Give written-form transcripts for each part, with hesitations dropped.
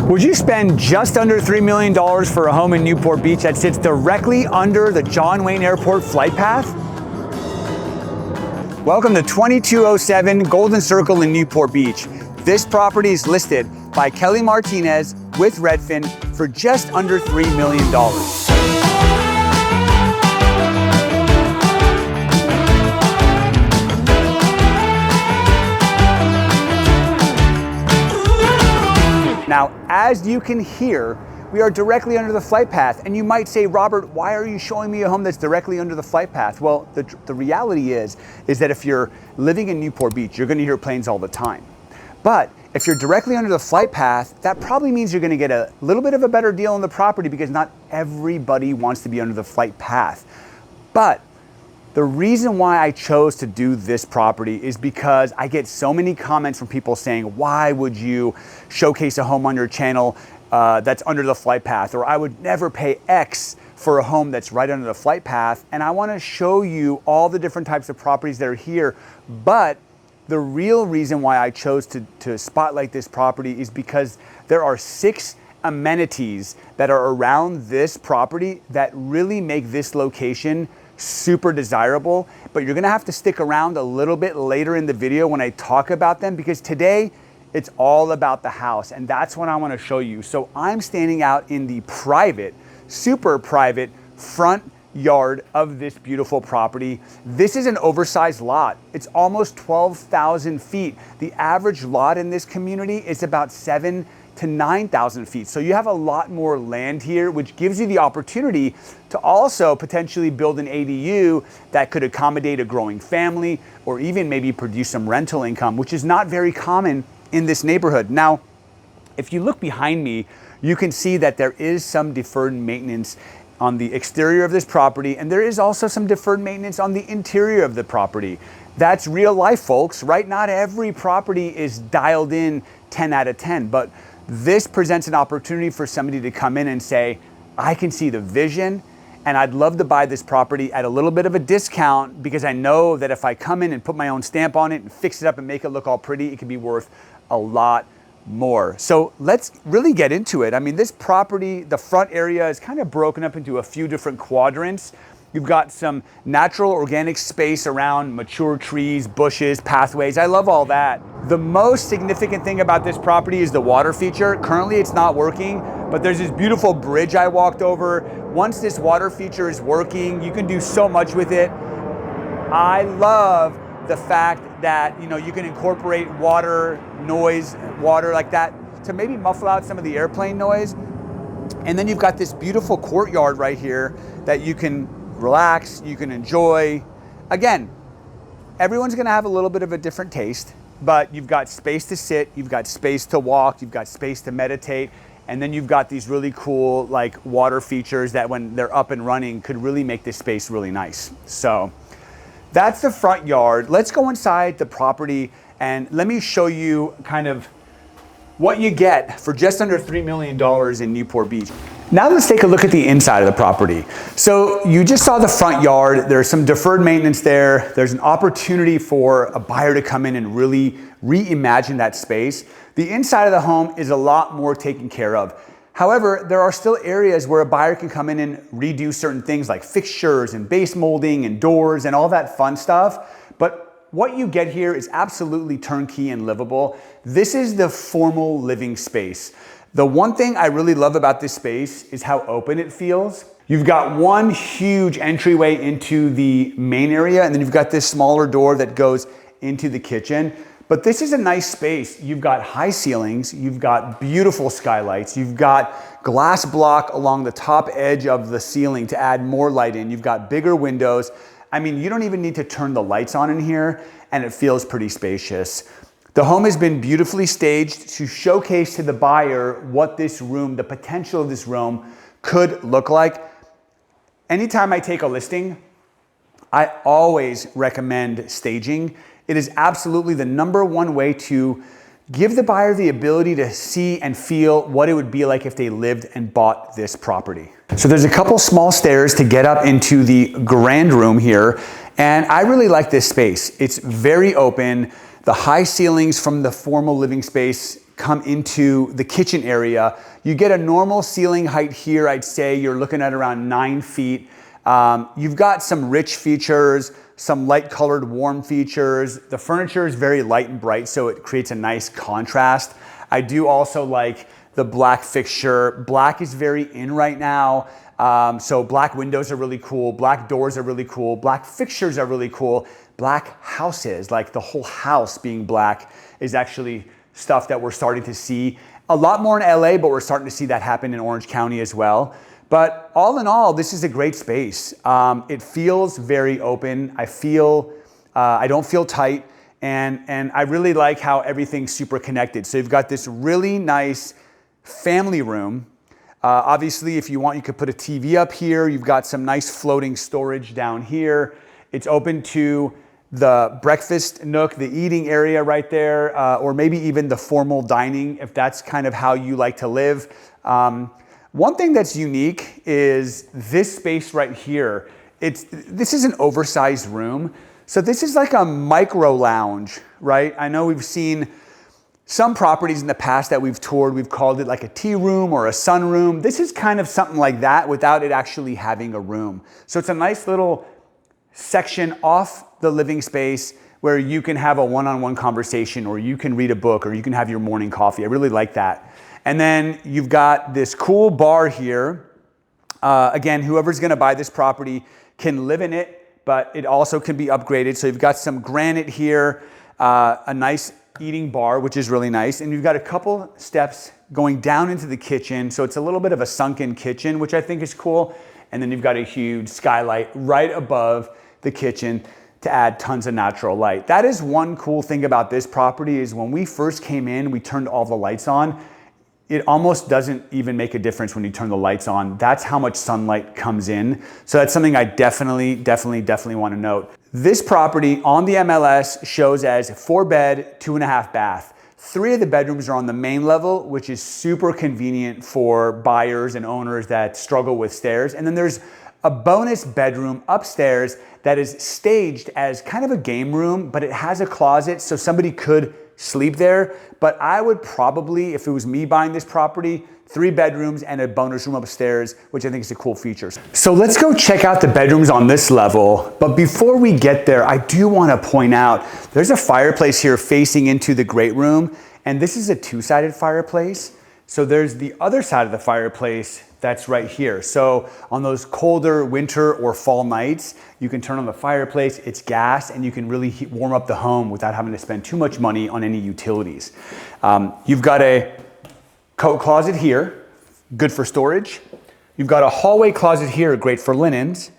Would you spend just under $3 million for a home in Newport Beach that sits directly under the John Wayne Airport flight path? Welcome to 2207 Golden Circle in Newport Beach. This property is listed by Kellie Martinez with Redfin for just under $3 million. Now, as you can hear, we are directly under the flight path. And you might say, Robert, why are you showing me a home that's directly under the flight path? Well, the reality is that if you're living in Newport Beach, you're gonna hear planes all the time. But if you're directly under the flight path, that probably means you're gonna get a little bit of a better deal on the property because not everybody wants to be under the flight path. But the reason why I chose to do this property is because I get so many comments from people saying, why would you showcase a home on your channel that's under the flight path? Or I would never pay X for a home that's right under the flight path. And I wanna show you all the different types of properties that are here. But the real reason why I chose to spotlight this property is because there are 6 amenities that are around this property that really make this location super desirable, but you're gonna have to stick around a little bit later in the video when I talk about them, because today it's all about the house, and that's what I wanna show you. So I'm standing out in the private, super private front yard of this beautiful property. This is an oversized lot. It's almost 12,000 feet. The average lot in this community is about 7,000 to 9,000 feet. So you have a lot more land here, which gives you the opportunity to also potentially build an ADU that could accommodate a growing family or even maybe produce some rental income, which is not very common in this neighborhood. Now, if you look behind me, you can see that there is some deferred maintenance on the exterior of this property, and there is also some deferred maintenance on the interior of the property. That's real life, folks, right? Not every property is dialed in 10 out of 10, but this presents an opportunity for somebody to come in and say, I can see the vision and I'd love to buy this property at a little bit of a discount because I know that if I come in and put my own stamp on it and fix it up and make it look all pretty, it can be worth a lot more. So let's really get into it. I mean, this property, the front area is kind of broken up into a few different quadrants. You've got some natural organic space around mature trees, bushes, pathways. I love all that. The most significant thing about this property is the water feature. Currently it's not working, but there's this beautiful bridge I walked over. Once this water feature is working, you can do so much with it. I love the fact that you can incorporate water, noise, water like that to maybe muffle out some of the airplane noise. And then you've got this beautiful courtyard right here that you can relax, you can enjoy. Again, everyone's gonna have a little bit of a different taste, but you've got space to sit, you've got space to walk, you've got space to meditate, and then you've got these really cool like water features that when they're up and running could really make this space really nice. So that's the front yard. Let's go inside the property and let me show you kind of what you get for just under $3 million in Newport Beach. Now let's take a look at the inside of the property. So you just saw the front yard. There's some deferred maintenance there. There's an opportunity for a buyer to come in and really reimagine that space. The inside of the home is a lot more taken care of. However, there are still areas where a buyer can come in and redo certain things like fixtures and base molding and doors and all that fun stuff. But what you get here is absolutely turnkey and livable. This is the formal living space. The one thing I really love about this space is how open it feels. You've got one huge entryway into the main area, and then you've got this smaller door that goes into the kitchen. But this is a nice space. You've got high ceilings, you've got beautiful skylights, you've got glass block along the top edge of the ceiling to add more light in. You've got bigger windows. I mean, you don't even need to turn the lights on in here, and it feels pretty spacious. The home has been beautifully staged to showcase to the buyer what this room, the potential of this room could look like. Anytime I take a listing, I always recommend staging. It is absolutely the #1 way to give the buyer the ability to see and feel what it would be like if they lived and bought this property. So there's a couple small stairs to get up into the grand room here, and I really like this space. It's very open. The high ceilings from the formal living space come into the kitchen area. You get a normal ceiling height here. I'd say you're looking at around 9 feet. You've got some rich features, some light colored warm features. The furniture is very light and bright, so it creates a nice contrast. I do also like the black fixture. Black is very in right now. So black windows are really cool. Black doors are really cool. Black fixtures are really cool. Black houses, like the whole house being black, is actually stuff that we're starting to see. A lot more in LA, but we're starting to see that happen in Orange County as well. But all in all, this is a great space. It feels very open. I don't feel tight. And I really like how everything's super connected. So you've got this really nice family room. Obviously, if you want, you could put a TV up here. You've got some nice floating storage down here. It's open to the breakfast nook, the eating area right there, or maybe even the formal dining, if that's kind of how you like to live. One thing that's unique is this space right here. This is an oversized room. So this is like a micro lounge, right? I know we've seen some properties in the past that we've toured, we've called it like a tea room or a sunroom. This is kind of something like that without it actually having a room. So it's a nice little section off the living space where you can have a one-on-one conversation, or you can read a book, or you can have your morning coffee. I really like that. And then you've got this cool bar here. Again, whoever's gonna buy this property can live in it, but it also can be upgraded. So you've got some granite here, a nice eating bar, which is really nice. And you've got a couple steps going down into the kitchen. So it's a little bit of a sunken kitchen, which I think is cool. And then you've got a huge skylight right above the kitchen to add tons of natural light. That is one cool thing about this property, is when we first came in, we turned all the lights on. It almost doesn't even make a difference when you turn the lights on. That's how much sunlight comes in. So that's something I definitely want to note. This property on the MLS shows as 4-bed, 2.5 bath. 3 of the bedrooms are on the main level, which is super convenient for buyers and owners that struggle with stairs. And then there's a bonus bedroom upstairs that is staged as kind of a game room, but it has a closet, so somebody could sleep there. But I would probably, if it was me buying this property, 3 bedrooms and a bonus room upstairs, which I think is a cool feature. So let's go check out the bedrooms on this level. But before we get there, I do want to point out, there's a fireplace here facing into the great room, and this is a 2-sided fireplace. So there's the other side of the fireplace that's right here. So on those colder winter or fall nights, you can turn on the fireplace, it's gas, and you can really warm up the home without having to spend too much money on any utilities. You've got a coat closet here, good for storage. You've got a hallway closet here, great for linens.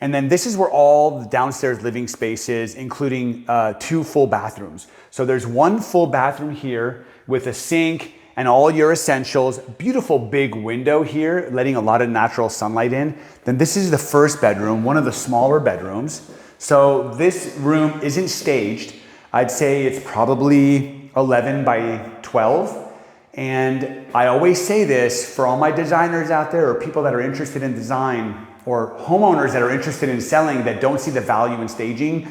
And then this is where all the downstairs living space is, including 2 full bathrooms. So there's 1 full bathroom here with a sink and all your essentials. Beautiful big window here, letting a lot of natural sunlight in. Then this is the first bedroom, one of the smaller bedrooms. So this room isn't staged. I'd say it's probably 11 by 12. And I always say this for all my designers out there, or people that are interested in design, or homeowners that are interested in selling that don't see the value in staging,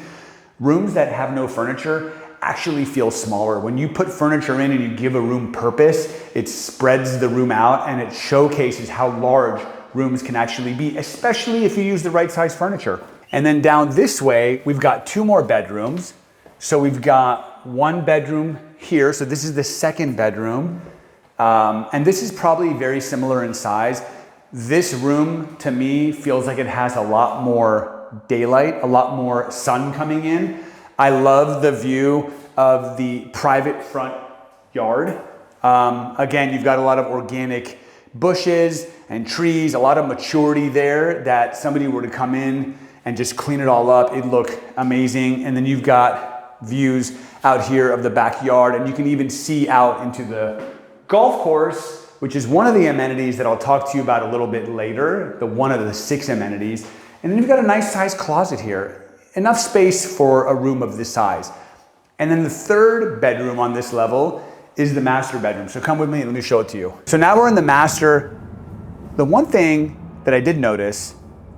rooms that have no furniture actually feel smaller. When you put furniture in and you give a room purpose, it spreads the room out and it showcases how large rooms can actually be, especially if you use the right size furniture. And then down this way, we've got 2 more bedrooms. So we've got 1 bedroom here. So this is the second bedroom. And this is probably very similar in size. This room to me feels like it has a lot more daylight, a lot more sun coming in. I love the view of the private front yard. Again, you've got a lot of organic bushes and trees, a lot of maturity there that somebody were to come in and just clean it all up, it'd look amazing. And then you've got views out here of the backyard, and you can even see out into the golf course, which is one of the amenities that I'll talk to you about a little bit later, one of the 6 amenities. And then you've got a nice sized closet here. Enough space for a room of this size. And then the 3rd bedroom on this level is the master bedroom. So come with me and let me show it to you. So now we're in the master. The one thing that I did notice,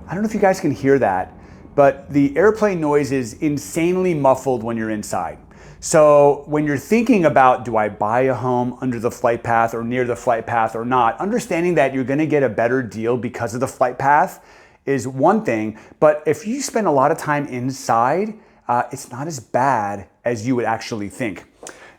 I don't know if you guys can hear that, but the airplane noise is insanely muffled when you're inside. So when you're thinking about, do I buy a home under the flight path or near the flight path or not, understanding that you're gonna get a better deal because of the flight path is one thing, but if you spend a lot of time inside, it's not as bad as you would actually think.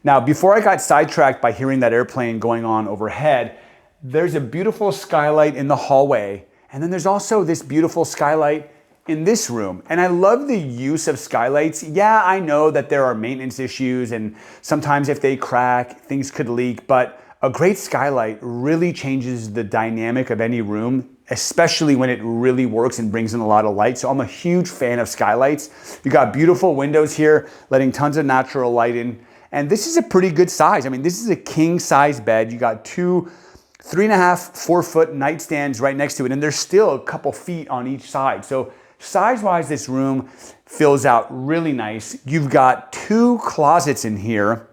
Now, before I got sidetracked by hearing that airplane going on overhead, there's a beautiful skylight in the hallway, and then there's also this beautiful skylight in this room. And I love the use of skylights. Yeah, I know that there are maintenance issues, and sometimes if they crack, things could leak, but a great skylight really changes the dynamic of any room, especially when it really works and brings in a lot of light. So I'm a huge fan of skylights. You got beautiful windows here, letting tons of natural light in. And this is a pretty good size. I mean, this is a king size bed. You got two 3.5, 4 foot nightstands right next to it, and there's still a couple feet on each side. So size-wise, this room fills out really nice. You've got 2 closets in here.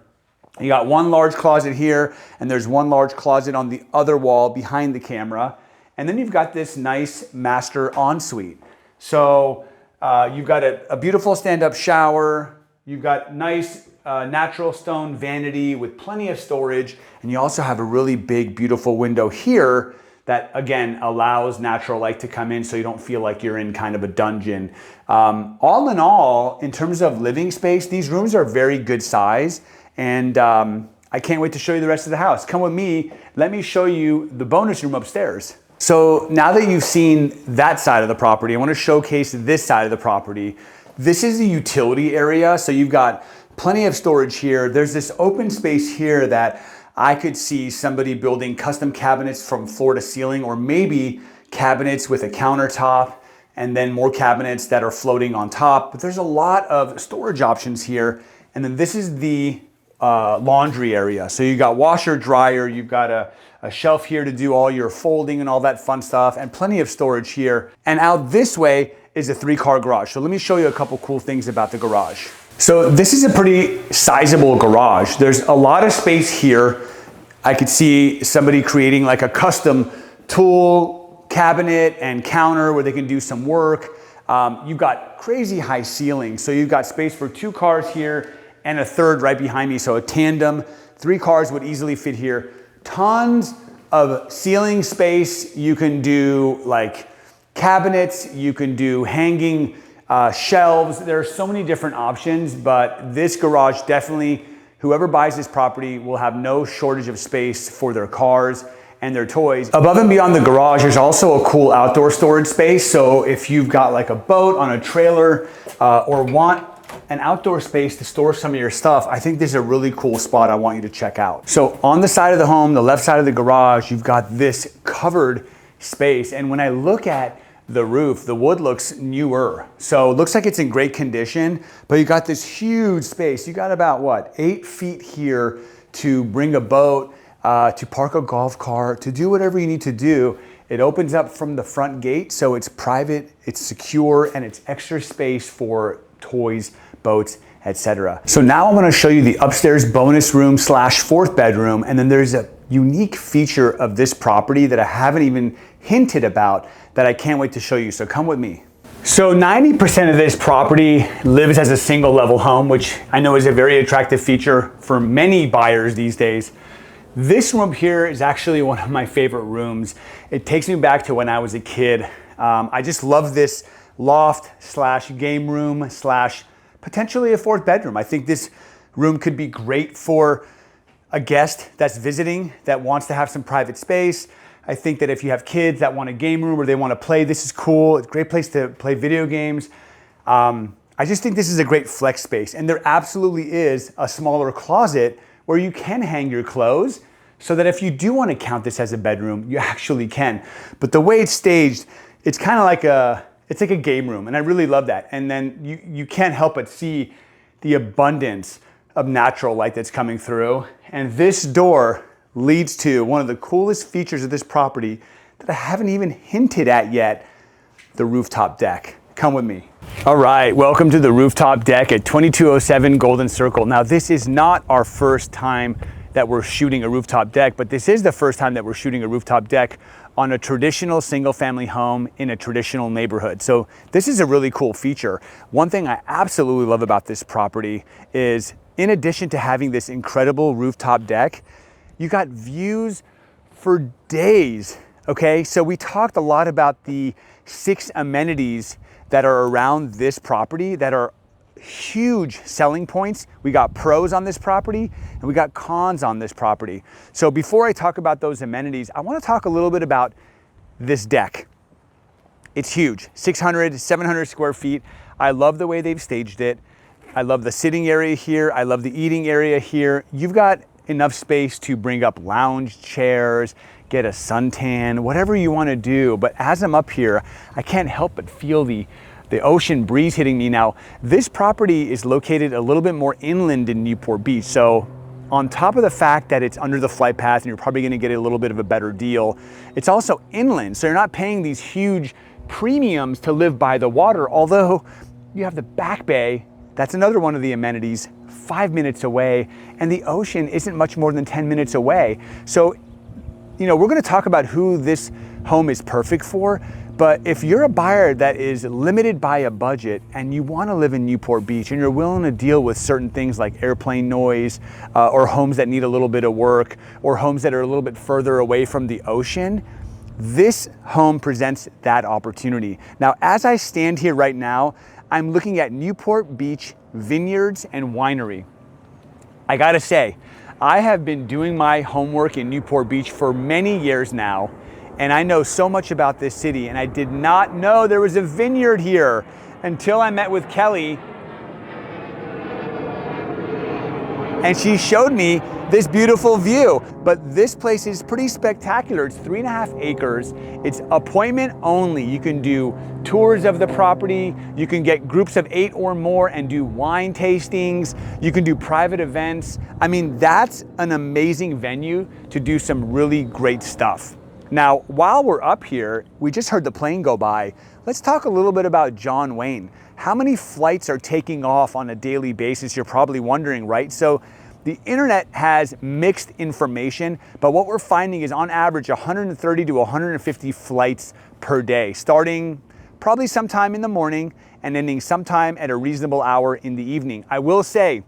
You got one large closet here, and there's one large closet on the other wall behind the camera. And then you've got this nice master ensuite. So you've got a beautiful stand-up shower. You've got nice natural stone vanity with plenty of storage. And you also have a really big, beautiful window here that again allows natural light to come in so you don't feel like you're in kind of a dungeon. All in all, in terms of living space, these rooms are very good size, and I can't wait to show you the rest of the house. Come with me, let me show you the bonus room upstairs. So now that you've seen that side of the property, I want to showcase this side of the property. This is the utility area, so you've got plenty of storage here. There's this open space here that I could see somebody building custom cabinets from floor to ceiling, or maybe cabinets with a countertop and then more cabinets that are floating on top. But there's a lot of storage options here. And then this is the laundry area. So you got washer, dryer, you've got a shelf here to do all your folding and all that fun stuff, and plenty of storage here. And out this way is a 3-car garage. So let me show you a couple cool things about the garage. So this is a pretty sizable garage. There's a lot of space here. I could see somebody creating like a custom tool cabinet and counter where they can do some work. You've got crazy high ceilings. So you've got space for 2 cars here and a third right behind me. So a tandem, 3 cars would easily fit here. Tons of ceiling space. You can do like cabinets, you can do hanging shelves. There are so many different options, but this garage definitely, whoever buys this property will have no shortage of space for their cars and their toys. Above and beyond the garage, there's also a cool outdoor storage space. So if you've got like a boat on a trailer or want an outdoor space to store some of your stuff, I think this is a really cool spot I want you to check out. So on the side of the home, the left side of the garage, you've got this covered space. And when I look at the roof, the wood looks newer. So it looks like it's in great condition, but you got this huge space. You got about what, 8 feet here to bring a boat, to park a golf cart, to do whatever you need to do. It opens up from the front gate, so it's private, it's secure, and it's extra space for toys, boats, etc. So now I'm gonna show you the upstairs bonus room / 4th bedroom, and then there's a unique feature of this property that I haven't even hinted about that I can't wait to show you, so come with me. So 90% of this property lives as a single level home, which I know is a very attractive feature for many buyers these days. This room here is actually one of my favorite rooms. It takes me back to when I was a kid. I just love this loft / game room / potentially a 4th bedroom. I think this room could be great for a guest that's visiting that wants to have some private space. I think that if you have kids that want a game room or they want to play, this is cool. It's a great place to play video games. I just think this is a great flex space. And there absolutely is a smaller closet where you can hang your clothes so that if you do want to count this as a bedroom, you actually can. But the way it's staged, it's kind of like it's like a game room, and I really love that. And then you can't help but see the abundance of natural light that's coming through. And this door leads to one of the coolest features of this property that I haven't even hinted at yet, the rooftop deck. Come with me. All right, welcome to the rooftop deck at 2207 Golden Circle. Now, this is not our first time that we're shooting a rooftop deck, but this is the first time that we're shooting a rooftop deck on a traditional single family home in a traditional neighborhood. So this is a really cool feature. One thing I absolutely love about this property is in addition to having this incredible rooftop deck, you got views for days, okay? So we talked a lot about the 6 amenities that are around this property that are huge selling points. We got pros on this property and we got cons on this property. So before I talk about those amenities, I want to talk a little bit about this deck. It's huge, 600, 700 square feet. I love the way they've staged it. I love the sitting area here. I love the eating area here. You've got enough space to bring up lounge chairs, get a suntan, whatever you want to do. But as I'm up here, I can't help but feel the ocean breeze hitting me. Now, this property is located a little bit more inland in Newport Beach. So on top of the fact that it's under the flight path and you're probably gonna get a little bit of a better deal, it's also inland. So you're not paying these huge premiums to live by the water, although you have the back bay. That's another one of the amenities, 5 minutes away, and the ocean isn't much more than 10 minutes away. So, you know, we're gonna talk about who this home is perfect for, but if you're a buyer that is limited by a budget and you wanna live in Newport Beach and you're willing to deal with certain things like airplane noise, or homes that need a little bit of work, or homes that are a little bit further away from the ocean, this home presents that opportunity. Now, as I stand here right now, I'm looking at Newport Beach Vineyards and Winery. I gotta say, I have been doing my homework in Newport Beach for many years now, and I know so much about this city, and I did not know there was a vineyard here until I met with Kellie, and she showed me this beautiful view. But this place is pretty spectacular. It's 3.5 acres. It's appointment only. You can do tours of the property. You can get groups of 8 or more and do wine tastings. You can do private events. I mean, that's an amazing venue to do some really great stuff. Now, while we're up here, we just heard the plane go by. Let's talk a little bit about John Wayne. How many flights are taking off on a daily basis? You're probably wondering, right? So the internet has mixed information, but what we're finding is on average 130 to 150 flights per day, starting probably sometime in the morning and ending sometime at a reasonable hour in the evening. I will say,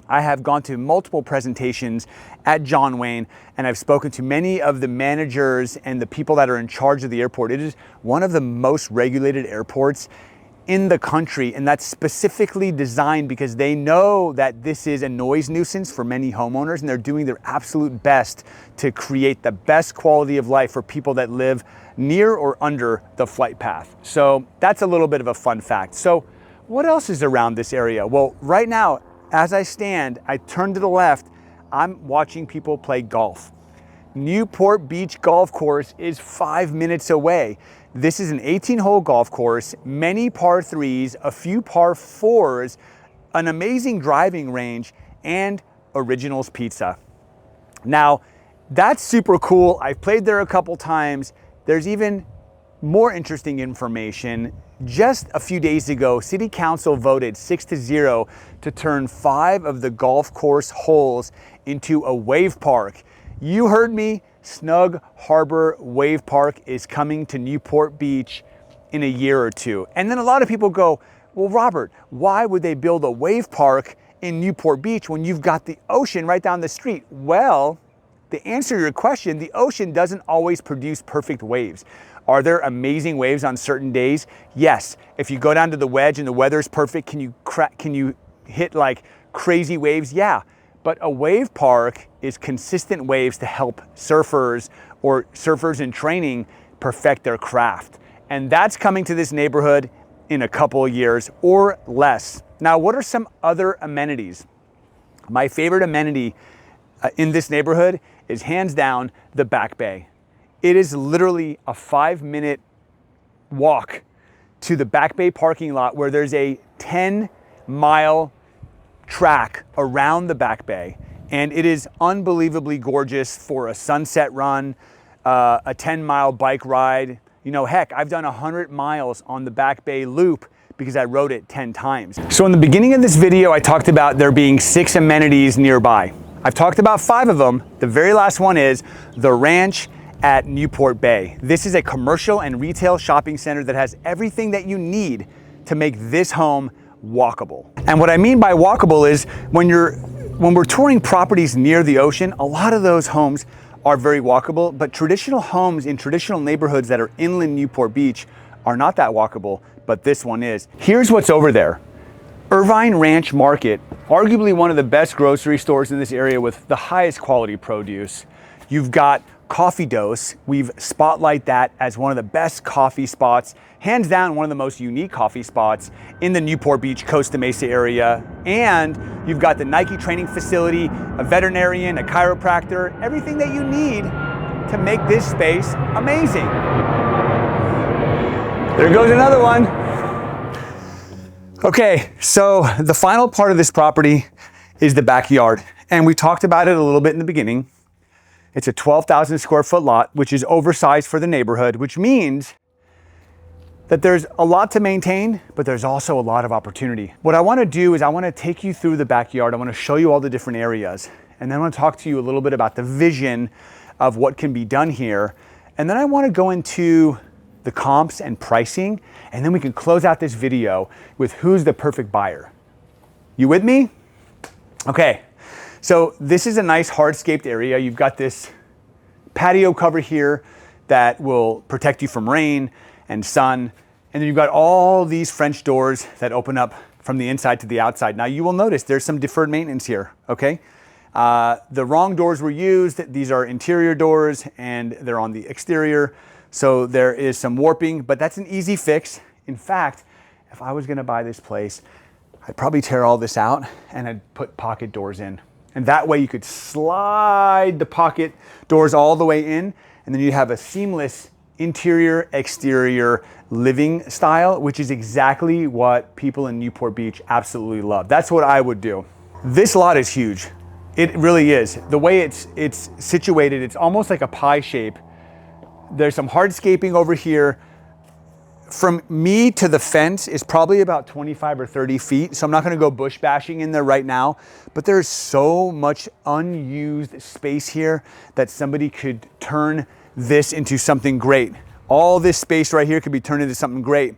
I have gone to multiple presentations at John Wayne, and I've spoken to many of the managers and the people that are in charge of the airport. It is one of the most regulated airports in the country, and that's specifically designed because they know that this is a noise nuisance for many homeowners, and they're doing their absolute best to create the best quality of life for people that live near or under the flight path. So that's a little bit of a fun fact. So what else is around this area? Well, right now, as I stand, I turn to the left, I'm watching people play golf. Newport Beach Golf Course is 5 minutes away. This is an 18-hole golf course, many par 3s, a few par 4s, an amazing driving range, and Originals Pizza. Now, that's super cool. I've played there a couple times. There's even more interesting information. Just a few days ago, City Council voted 6-0 to turn 5 of the golf course holes into a wave park. You heard me, Snug Harbor Wave Park is coming to Newport Beach in a year or two. And then a lot of people go, well, Robert, why would they build a wave park in Newport Beach when you've got the ocean right down the street? Well, to answer your question, the ocean doesn't always produce perfect waves. Are there amazing waves on certain days? Yes. If you go down to the wedge and the weather's perfect, can you hit like crazy waves? Yeah. But a wave park is consistent waves to help surfers or surfers in training perfect their craft. And that's coming to this neighborhood in a couple of years or less. Now, what are some other amenities? My favorite amenity in this neighborhood is hands down the back bay. It is literally a 5-minute walk to the back bay parking lot where there's a 10-mile track around the back bay, and it is unbelievably gorgeous for a sunset run, a 10-mile bike ride. You know, heck, I've done 100 miles on the back bay loop because I rode it 10 times. So in the beginning of this video, I talked about there being 6 amenities nearby. I've talked about 5 of them. The very last one is the ranch at Newport Bay. This is a commercial and retail shopping center that has everything that you need to make this home walkable. And what I mean by walkable is when we're touring properties near the ocean, a lot of those homes are very walkable, but traditional homes in traditional neighborhoods that are inland Newport Beach are not that walkable, but this one is. Here's what's over there. Irvine Ranch Market, arguably one of the best grocery stores in this area with the highest quality produce. You've got Coffee Dose. We've spotlighted that as one of the best coffee spots, hands down one of the most unique coffee spots in the Newport Beach, Costa Mesa area. And you've got the Nike training facility, a veterinarian, a chiropractor, everything that you need to make this space amazing. There goes another one. Okay, so the final part of this property is the backyard. And we talked about it a little bit in the beginning. It's a 12,000 square foot lot, which is oversized for the neighborhood, which means that there's a lot to maintain, but there's also a lot of opportunity. What I wanna do is I wanna take you through the backyard. I wanna show you all the different areas. And then I wanna talk to you a little bit about the vision of what can be done here. And then I wanna go into the comps and pricing, and then we can close out this video with who's the perfect buyer. You with me? Okay. So this is a nice hardscaped area. You've got this patio cover here that will protect you from rain and sun. And then you've got all these French doors that open up from the inside to the outside. Now you will notice there's some deferred maintenance here, okay? The wrong doors were used. These are interior doors and they're on the exterior. So there is some warping, but that's an easy fix. In fact, if I was gonna buy this place, I'd probably tear all this out and I'd put pocket doors in. And that way you could slide the pocket doors all the way in, and then you have a seamless interior, exterior living style, which is exactly what people in Newport Beach absolutely love. That's what I would do. This lot is huge. It really is. The way it's situated, it's almost like a pie shape. There's some hardscaping over here. From me to the fence is probably about 25 or 30 feet. So I'm not gonna go bush bashing in there right now, but there's so much unused space here that somebody could turn this into something great. All this space right here could be turned into something great.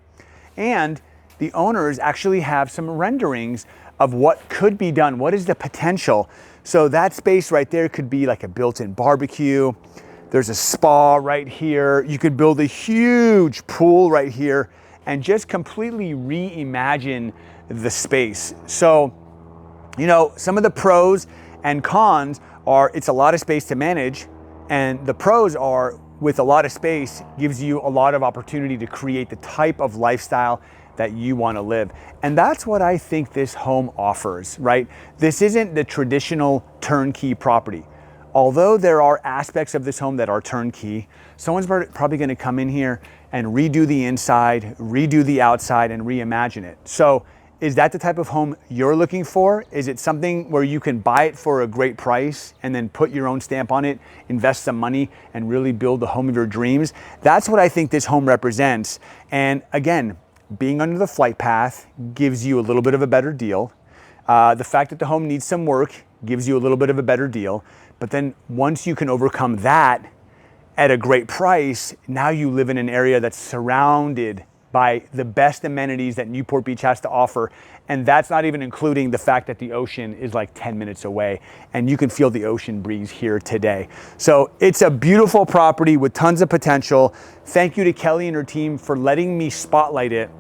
And the owners actually have some renderings of what could be done. What is the potential? So that space right there could be like a built-in barbecue. There's a spa right here. You could build a huge pool right here and just completely reimagine the space. So, you know, some of the pros and cons are it's a lot of space to manage, and the pros are with a lot of space gives you a lot of opportunity to create the type of lifestyle that you want to live. And that's what I think this home offers, right? This isn't the traditional turnkey property. Although there are aspects of this home that are turnkey, someone's probably gonna come in here and redo the inside, redo the outside, and reimagine it. So is that the type of home you're looking for? Is it something where you can buy it for a great price and then put your own stamp on it, invest some money, and really build the home of your dreams? That's what I think this home represents. And again, being under the flight path gives you a little bit of a better deal. The fact that the home needs some work gives you a little bit of a better deal. But then once you can overcome that at a great price, now you live in an area that's surrounded by the best amenities that Newport Beach has to offer. And that's not even including the fact that the ocean is like 10 minutes away and you can feel the ocean breeze here today. So it's a beautiful property with tons of potential. Thank you to Kellie and her team for letting me spotlight it.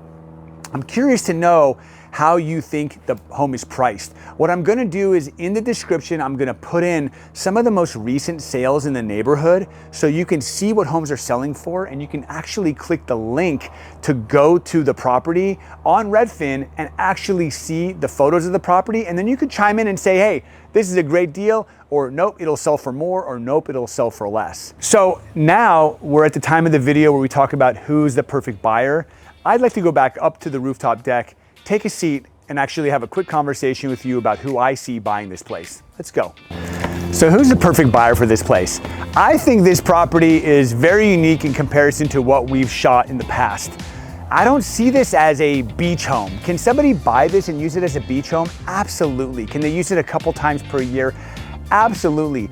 I'm curious to know how you think the home is priced. What I'm gonna do is in the description, I'm gonna put in some of the most recent sales in the neighborhood so you can see what homes are selling for, and you can actually click the link to go to the property on Redfin and actually see the photos of the property. And then you could chime in and say, hey, this is a great deal, or nope, it'll sell for more, or nope, it'll sell for less. So now we're at the time of the video where we talk about who's the perfect buyer. I'd like to go back up to the rooftop deck, take a seat, and actually have a quick conversation with you about who I see buying this place. Let's go. So who's the perfect buyer for this place? I think this property is very unique in comparison to what we've shot in the past. I don't see this as a beach home. Can somebody buy this and use it as a beach home? Absolutely. Can they use it a couple times per year? Absolutely.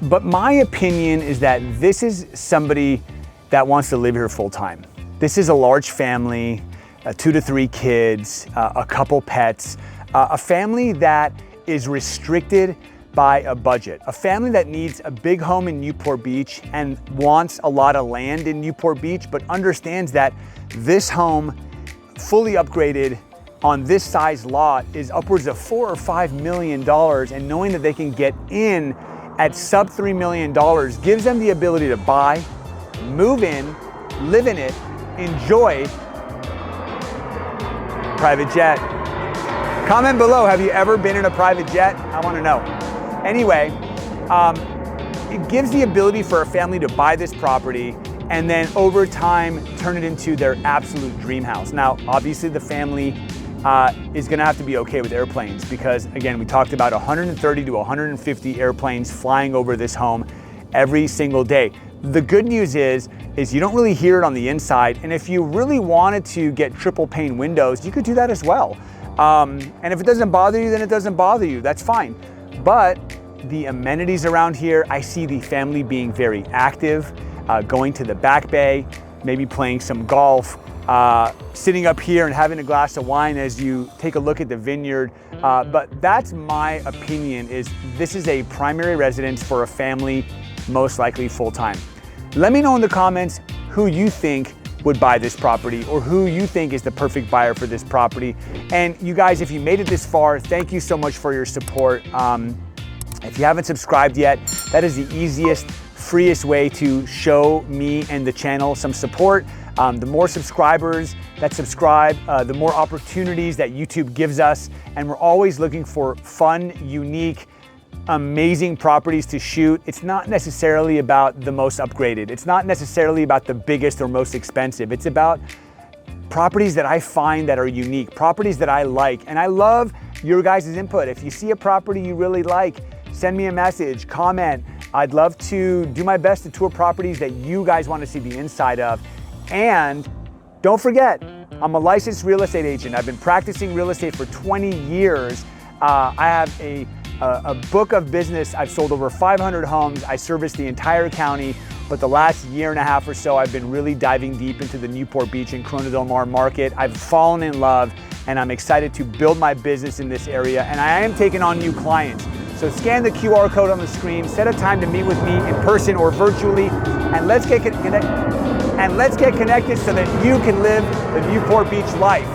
But my opinion is that this is somebody that wants to live here full time. This is a large family. 2 to 3 kids, a couple pets, a family that is restricted by a budget, a family that needs a big home in Newport Beach and wants a lot of land in Newport Beach, but understands that this home, fully upgraded on this size lot, is upwards of $4 or $5 million, and knowing that they can get in at sub $3 million gives them the ability to buy, move in, live in it, enjoy. Private jet. Comment below, have you ever been in a private jet? I want to know. Anyway, it gives the ability for a family to buy this property and then over time turn it into their absolute dream house. Now, obviously the family is gonna have to be okay with airplanes because, again, we talked about 130 to 150 airplanes flying over this home every single day. The good news is you don't really hear it on the inside, and if you really wanted to get triple pane windows, you could do that as well. And if it doesn't bother you, then it doesn't bother you, that's fine. But the amenities around here, I see the family being very active, going to the back bay, maybe playing some golf, sitting up here and having a glass of wine as you take a look at the vineyard. But that's my opinion, is this is a primary residence for a family, most likely full-time. Let me know in the comments who you think would buy this property or who you think is the perfect buyer for this property. And you guys, if you made it this far, thank you so much for your support. If you haven't subscribed yet, that is the easiest, freest way to show me and the channel some support. The more subscribers that subscribe, the more opportunities that YouTube gives us. And we're always looking for fun, unique, amazing properties to shoot. It's not necessarily about the most upgraded. It's not necessarily about the biggest or most expensive. It's about properties that I find that are unique, properties that I like. And I love your guys' input. If you see a property you really like, send me a message, comment. I'd love to do my best to tour properties that you guys want to see the inside of. And don't forget, I'm a licensed real estate agent. I've been practicing real estate for 20 years. I have a book of business. I've sold over 500 homes. I service the entire county, but the last year and a half or so, I've been really diving deep into the Newport Beach and Corona del Mar market. I've fallen in love, and I'm excited to build my business in this area, and I am taking on new clients. So scan the QR code on the screen, set a time to meet with me in person or virtually, and let's get connected so that you can live the Newport Beach life.